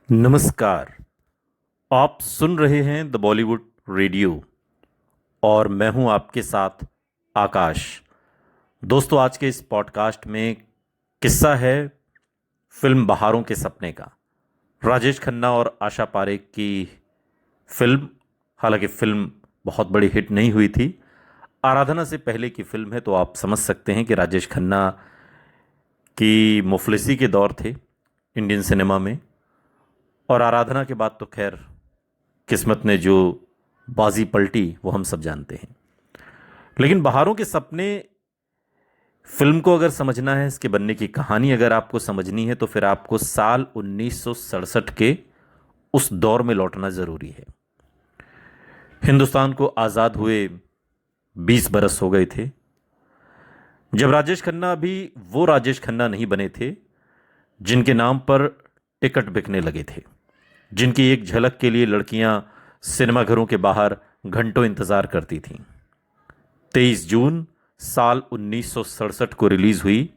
नमस्कार। आप सुन रहे हैं द बॉलीवुड रेडियो और मैं हूं आपके साथ आकाश। दोस्तों, आज के इस पॉडकास्ट में किस्सा है फिल्म बहारों के सपने का। राजेश खन्ना और आशा पारेख की फिल्म। हालांकि फिल्म बहुत बड़ी हिट नहीं हुई थी। आराधना से पहले की फिल्म है, तो आप समझ सकते हैं कि राजेश खन्ना की मुफलिसी के दौर थे इंडियन सिनेमा में। और आराधना के बाद तो खैर किस्मत ने जो बाजी पलटी वो हम सब जानते हैं। लेकिन बहारों के सपने फिल्म को अगर समझना है, इसके बनने की कहानी अगर आपको समझनी है, तो फिर आपको साल 1967 के उस दौर में लौटना जरूरी है। हिंदुस्तान को आज़ाद हुए 20 बरस हो गए थे, जब राजेश खन्ना अभी वो राजेश खन्ना नहीं बने थे जिनके नाम पर टिकट बिकने लगे थे, जिनकी एक झलक के लिए लड़कियां सिनेमाघरों के बाहर घंटों इंतजार करती थीं। 23 जून साल 1967 को रिलीज हुई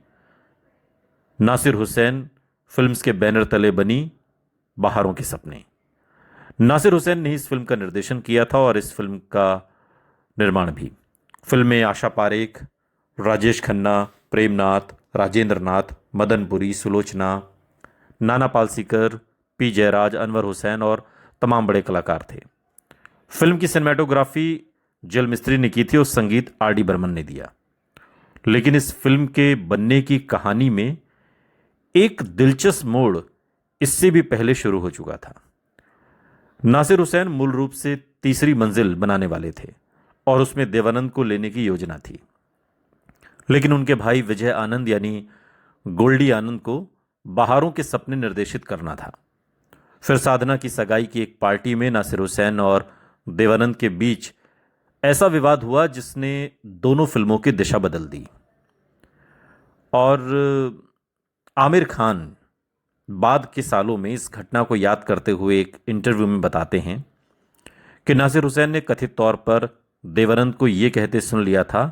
नासिर हुसैन फिल्म्स के बैनर तले बनी बहारों के सपने। नासिर हुसैन ने इस फिल्म का निर्देशन किया था और इस फिल्म का निर्माण भी। फिल्म में आशा पारेख, राजेश खन्ना, प्रेमनाथ, राजेंद्र नाथ, मदनपुरी, सुलोचना, नाना पालसीकर, पी जयराज, अनवर हुसैन और तमाम बड़े कलाकार थे। फिल्म की सिनेमेटोग्राफी जल मिस्त्री ने की थी और संगीत आर डी बर्मन ने दिया। लेकिन इस फिल्म के बनने की कहानी में एक दिलचस्प मोड़ इससे भी पहले शुरू हो चुका था। नासिर हुसैन मूल रूप से तीसरी मंजिल बनाने वाले थे और उसमें देवानंद को लेने की योजना थी। लेकिन उनके भाई विजय आनंद यानी गोल्डी आनंद को बहारों के सपने निर्देशित करना था। फिर साधना की सगाई की एक पार्टी में नासिर हुसैन और देवानंद के बीच ऐसा विवाद हुआ जिसने दोनों फिल्मों की दिशा बदल दी। और आमिर खान बाद के सालों में इस घटना को याद करते हुए एक इंटरव्यू में बताते हैं कि नासिर हुसैन ने कथित तौर पर देवानंद को यह कहते सुन लिया था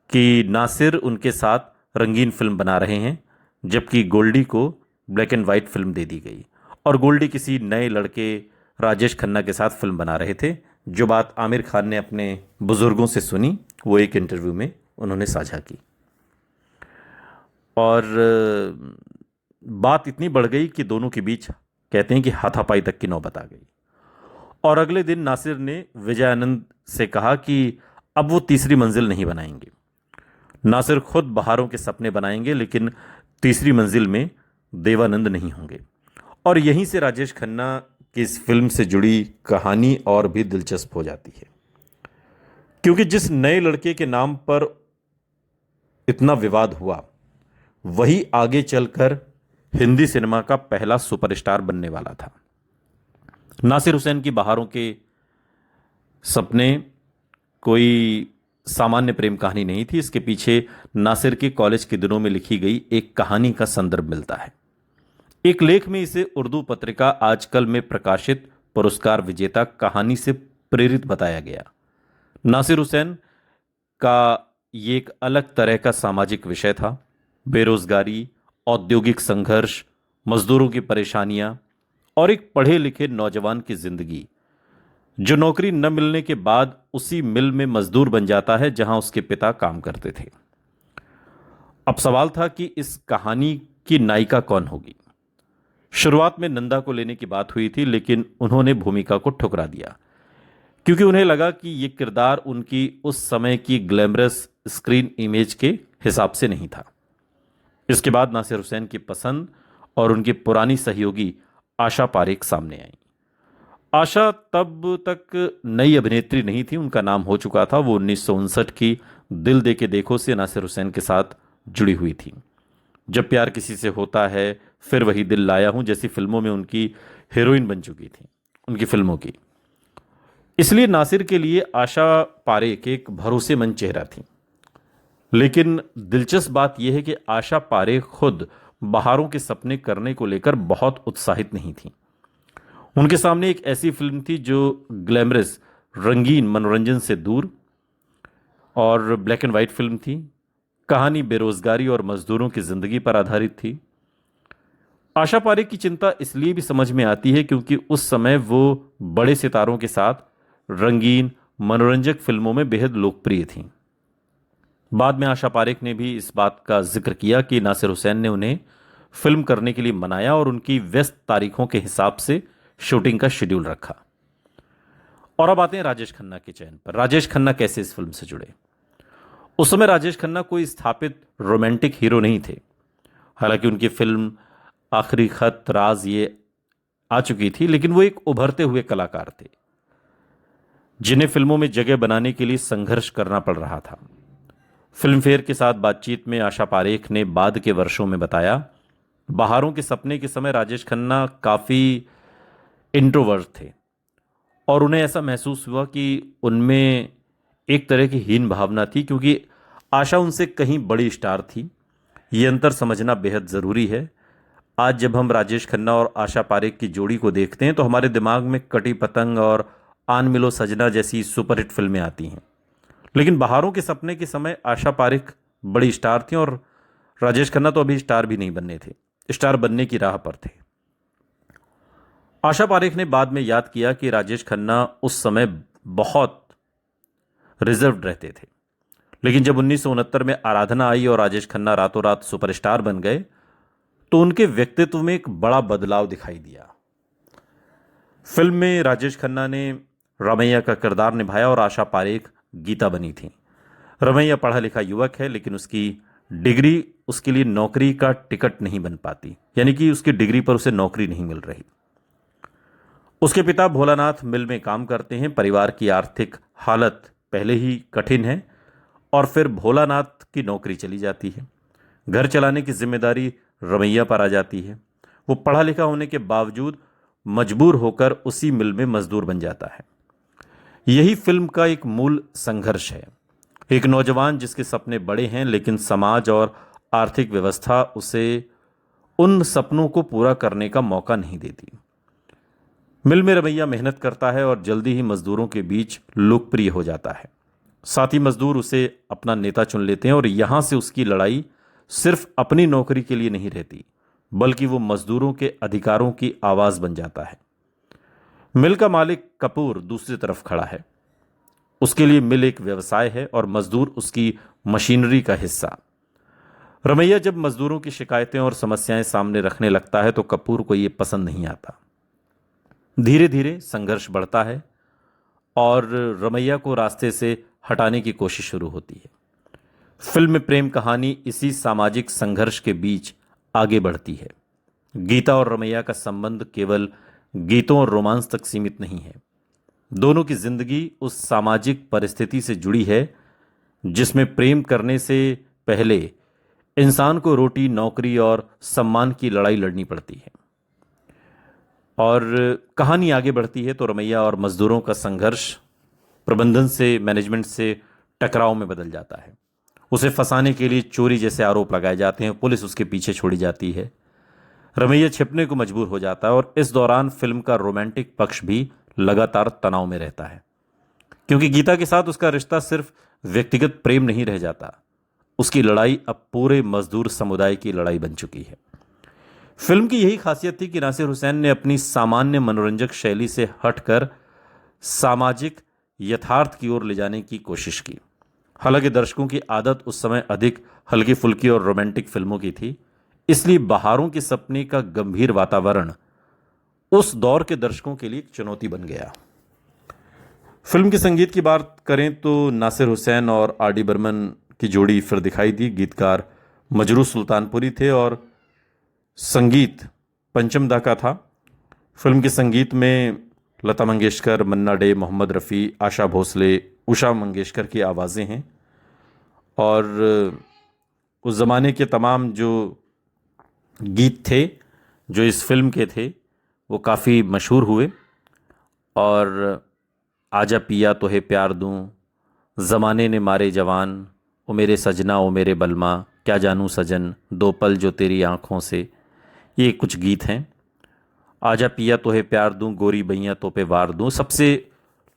कि नासिर उनके साथ रंगीन फिल्म बना रहे हैं, जबकि गोल्डी को ब्लैक एंड वाइट फिल्म दे दी गई और गोल्डी किसी नए लड़के राजेश खन्ना के साथ फिल्म बना रहे थे। जो बात आमिर खान ने अपने बुजुर्गों से सुनी, वो एक इंटरव्यू में उन्होंने साझा की। और बात इतनी बढ़ गई कि दोनों के बीच कहते हैं कि हाथापाई तक की नौबत आ गई। और अगले दिन नासिर ने विजय आनंद से कहा कि अब वो तीसरी मंजिल नहीं बनाएंगे। नासिर खुद बहारों के सपने बनाएंगे, लेकिन तीसरी मंजिल में देवानंद नहीं होंगे। और यहीं से राजेश खन्ना की इस फिल्म से जुड़ी कहानी और भी दिलचस्प हो जाती है, क्योंकि जिस नए लड़के के नाम पर इतना विवाद हुआ, वही आगे चलकर हिंदी सिनेमा का पहला सुपरस्टार बनने वाला था। नासिर हुसैन की बहारों के सपने कोई सामान्य प्रेम कहानी नहीं थी। इसके पीछे नासिर के कॉलेज के दिनों में लिखी गई एक कहानी का संदर्भ मिलता है। एक लेख में इसे उर्दू पत्रिका आजकल में प्रकाशित पुरस्कार विजेता कहानी से प्रेरित बताया गया। नासिर हुसैन का ये एक अलग तरह का सामाजिक विषय था। बेरोजगारी, औद्योगिक संघर्ष, मजदूरों की परेशानियां और एक पढ़े लिखे नौजवान की जिंदगी जो नौकरी न मिलने के बाद उसी मिल में मजदूर बन जाता है जहां उसके पिता काम करते थे। अब सवाल था कि इस कहानी की नायिका कौन होगी। शुरुआत में नंदा को लेने की बात हुई थी, लेकिन उन्होंने भूमिका को ठुकरा दिया क्योंकि उन्हें लगा कि यह किरदार उनकी उस समय की ग्लैमरस स्क्रीन इमेज के हिसाब से नहीं था। इसके बाद नासिर हुसैन की पसंद और उनकी पुरानी सहयोगी आशा पारेख सामने आई। आशा तब तक नई अभिनेत्री नहीं थी, उनका नाम हो चुका था। वो 1959 की दिल दे के देखो से नासिर हुसैन के साथ जुड़ी हुई थी। जब प्यार किसी से होता है, फिर वही दिल लाया हूं जैसी फिल्मों में उनकी हीरोइन बन चुकी थी, उनकी फिल्मों की। इसलिए नासिर के लिए आशा पारेख एक भरोसेमंद चेहरा थी। लेकिन दिलचस्प बात यह है कि आशा पारेख खुद बहारों के सपने करने को लेकर बहुत उत्साहित नहीं थी। उनके सामने एक ऐसी फिल्म थी जो ग्लैमरस रंगीन मनोरंजन से दूर और ब्लैक एंड वाइट फिल्म थी। कहानी बेरोजगारी और मजदूरों की जिंदगी पर आधारित थी। आशा पारेख की चिंता इसलिए भी समझ में आती है क्योंकि उस समय वो बड़े सितारों के साथ रंगीन मनोरंजक फिल्मों में बेहद लोकप्रिय थीं। बाद में आशा पारेख ने भी इस बात का जिक्र किया कि नासिर हुसैन ने उन्हें फिल्म करने के लिए मनाया और उनकी व्यस्त तारीखों के हिसाब से शूटिंग का शेड्यूल रखा। और अब आते हैं राजेश खन्ना के चयन पर। राजेश खन्ना कैसे इस फिल्म से जुड़े? उस समय राजेश खन्ना कोई स्थापित रोमांटिक हीरो नहीं थे। हालांकि उनकी फिल्म आखिरी खत, राज ये आ चुकी थी, लेकिन वो एक उभरते हुए कलाकार थे जिन्हें फिल्मों में जगह बनाने के लिए संघर्ष करना पड़ रहा था। फिल्म फेयर के साथ बातचीत में आशा पारेख ने बाद के वर्षों में बताया, बहारों के सपने के समय राजेश खन्ना काफ़ी इंट्रोवर्ट थे और उन्हें ऐसा महसूस हुआ कि उनमें एक तरह की हीन भावना थी क्योंकि आशा उनसे कहीं बड़ी स्टार थी। ये अंतर समझना बेहद ज़रूरी है। आज जब हम राजेश खन्ना और आशा पारेख की जोड़ी को देखते हैं तो हमारे दिमाग में कटी पतंग और आन मिलो सजना जैसी सुपरहिट फिल्में आती हैं, लेकिन बहारों के सपने के समय आशा पारेख बड़ी स्टार थी और राजेश खन्ना तो अभी स्टार भी नहीं बनने थे, स्टार बनने की राह पर थे। आशा पारेख ने बाद में याद किया कि राजेश खन्ना उस समय बहुत रिजर्व्ड रहते थे, लेकिन जब 1969 में आराधना आई और राजेश खन्ना रातों रात सुपरस्टार बन गए तो उनके व्यक्तित्व में एक बड़ा बदलाव दिखाई दिया। फिल्म में राजेश खन्ना ने रमैया का किरदार निभाया और आशा पारेख गीता बनी थी। रमैया पढ़ा लिखा युवक है, लेकिन उसकी डिग्री उसके लिए नौकरी का टिकट नहीं बन पाती, यानी कि उसकी डिग्री पर उसे नौकरी नहीं मिल रही। उसके पिता भोलानाथ मिल में काम करते हैं। परिवार की आर्थिक हालत पहले ही कठिन है और फिर भोलानाथ की नौकरी चली जाती है। घर चलाने की जिम्मेदारी रमैया पर आ जाती है। वो पढ़ा लिखा होने के बावजूद मजबूर होकर उसी मिल में मजदूर बन जाता है। यही फिल्म का एक मूल संघर्ष है। एक नौजवान जिसके सपने बड़े हैं, लेकिन समाज और आर्थिक व्यवस्था उसे उन सपनों को पूरा करने का मौका नहीं देती। मिल में रमैया मेहनत करता है और जल्दी ही मजदूरों के बीच लोकप्रिय हो जाता है। साथी मजदूर उसे अपना नेता चुन लेते हैं और यहां से उसकी लड़ाई सिर्फ अपनी नौकरी के लिए नहीं रहती, बल्कि वो मजदूरों के अधिकारों की आवाज बन जाता है। मिल का मालिक कपूर दूसरी तरफ खड़ा है। उसके लिए मिल एक व्यवसाय है और मजदूर उसकी मशीनरी का हिस्सा। रमैया जब मजदूरों की शिकायतें और समस्याएं सामने रखने लगता है तो कपूर को यह पसंद नहीं आता। धीरे धीरे संघर्ष बढ़ता है और रमैया को रास्ते से हटाने की कोशिश शुरू होती है। फिल्म में प्रेम कहानी इसी सामाजिक संघर्ष के बीच आगे बढ़ती है। गीता और रमैया का संबंध केवल गीतों और रोमांस तक सीमित नहीं है। दोनों की जिंदगी उस सामाजिक परिस्थिति से जुड़ी है जिसमें प्रेम करने से पहले इंसान को रोटी, नौकरी और सम्मान की लड़ाई लड़नी पड़ती है। और कहानी आगे बढ़ती है तो रमैया और मजदूरों का संघर्ष प्रबंधन से, मैनेजमेंट से टकराव में बदल जाता है। उसे फंसाने के लिए चोरी जैसे आरोप लगाए जाते हैं। पुलिस उसके पीछे छोड़ी जाती है। रमैया छिपने को मजबूर हो जाता है और इस दौरान फिल्म का रोमांटिक पक्ष भी लगातार तनाव में रहता है, क्योंकि गीता के साथ उसका रिश्ता सिर्फ व्यक्तिगत प्रेम नहीं रह जाता। उसकी लड़ाई अब पूरे मजदूर समुदाय की लड़ाई बन चुकी है। फिल्म की यही खासियत थी कि नासिर हुसैन ने अपनी सामान्य मनोरंजक शैली से हटकर सामाजिक यथार्थ की ओर ले जाने की कोशिश की। हालांकि दर्शकों की आदत उस समय अधिक हल्की फुल्की और रोमांटिक फिल्मों की थी, इसलिए बहारों के सपने का गंभीर वातावरण उस दौर के दर्शकों के लिए एक चुनौती बन गया। फिल्म के संगीत की बात करें तो नासिर हुसैन और आर डी बर्मन की जोड़ी फिर दिखाई दी। गीतकार मजरू सुल्तानपुरी थे और संगीत पंचम दा का था। फिल्म के संगीत में लता मंगेशकर, मन्ना डे, मोहम्मद रफ़ी, आशा भोसले, उषा मंगेशकर की आवाज़ें हैं और उस ज़माने के तमाम जो गीत थे जो इस फिल्म के थे वो काफ़ी मशहूर हुए। और आजा पिया तो है प्यार दूं, ज़माने ने मारे जवान, ओ मेरे सजना ओ मेरे बलमा, क्या जानूं सजन, दो पल जो तेरी आँखों से, ये कुछ गीत हैं। आजा पिया तो है प्यार दूं, गोरी बैया तो पे वार दूं सबसे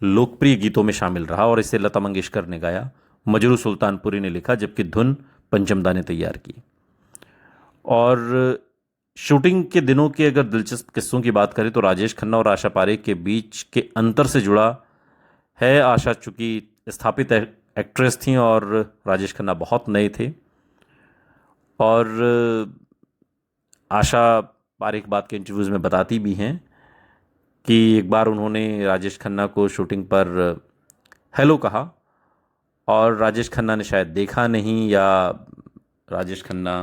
लोकप्रिय गीतों में शामिल रहा और इसे लता मंगेशकर ने गाया, मजरू सुल्तानपुरी ने लिखा, जबकि धुन पंचमदा ने तैयार की। और शूटिंग के दिनों के अगर दिलचस्प किस्सों की बात करें तो राजेश खन्ना और आशा पारेख के बीच के अंतर से जुड़ा है। आशा चूंकि स्थापित एक्ट्रेस थीं और राजेश खन्ना बहुत नए थे, और आशा पारेख बात के इंटरव्यूज़ में बताती भी हैं कि एक बार उन्होंने राजेश खन्ना को शूटिंग पर हेलो कहा और राजेश खन्ना ने शायद देखा नहीं, या राजेश खन्ना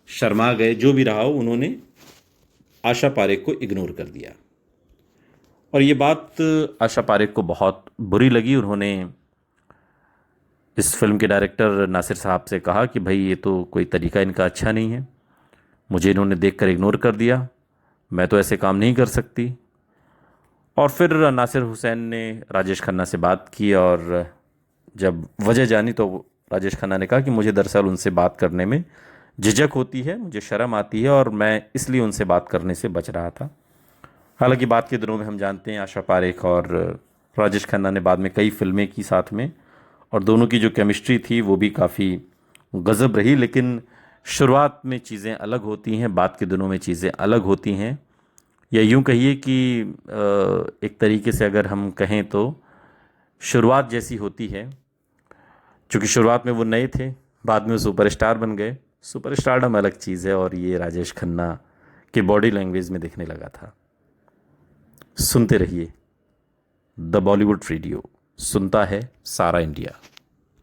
शर्मा गए, जो भी रहा हो, उन्होंने आशा पारेख को इग्नोर कर दिया। और ये बात आशा पारेख को बहुत बुरी लगी। उन्होंने इस फिल्म के डायरेक्टर नासिर साहब से कहा कि भाई ये तो कोई तरीका इनका अच्छा नहीं है, मुझे इन्होंने देखकर इग्नोर कर दिया, मैं तो ऐसे काम नहीं कर सकती। और फिर नासिर हुसैन ने राजेश खन्ना से बात की, और जब वजह जानी तो राजेश खन्ना ने कहा कि मुझे दरअसल उनसे बात करने में झिझक होती है, मुझे शर्म आती है, और मैं इसलिए उनसे बात करने से बच रहा था। हालांकि बात के दिनों में हम जानते हैं आशा पारेख और राजेश खन्ना ने बाद में कई फिल्में की साथ में, और दोनों की जो केमिस्ट्री थी वो भी काफ़ी गज़ब रही। लेकिन शुरुआत में चीज़ें अलग होती हैं, बाद के दिनों में चीज़ें अलग होती हैं, या यूं कहिए कि एक तरीके से अगर हम कहें तो शुरुआत जैसी होती है। चूँकि शुरुआत में वो नए थे, बाद में वो सुपरस्टार बन गए। सुपरस्टारडम अलग चीज़ है, और ये राजेश खन्ना के बॉडी लैंग्वेज में दिखने लगा था। सुनते रहिए द बॉलीवुड रेडियो, सुनता है सारा इंडिया।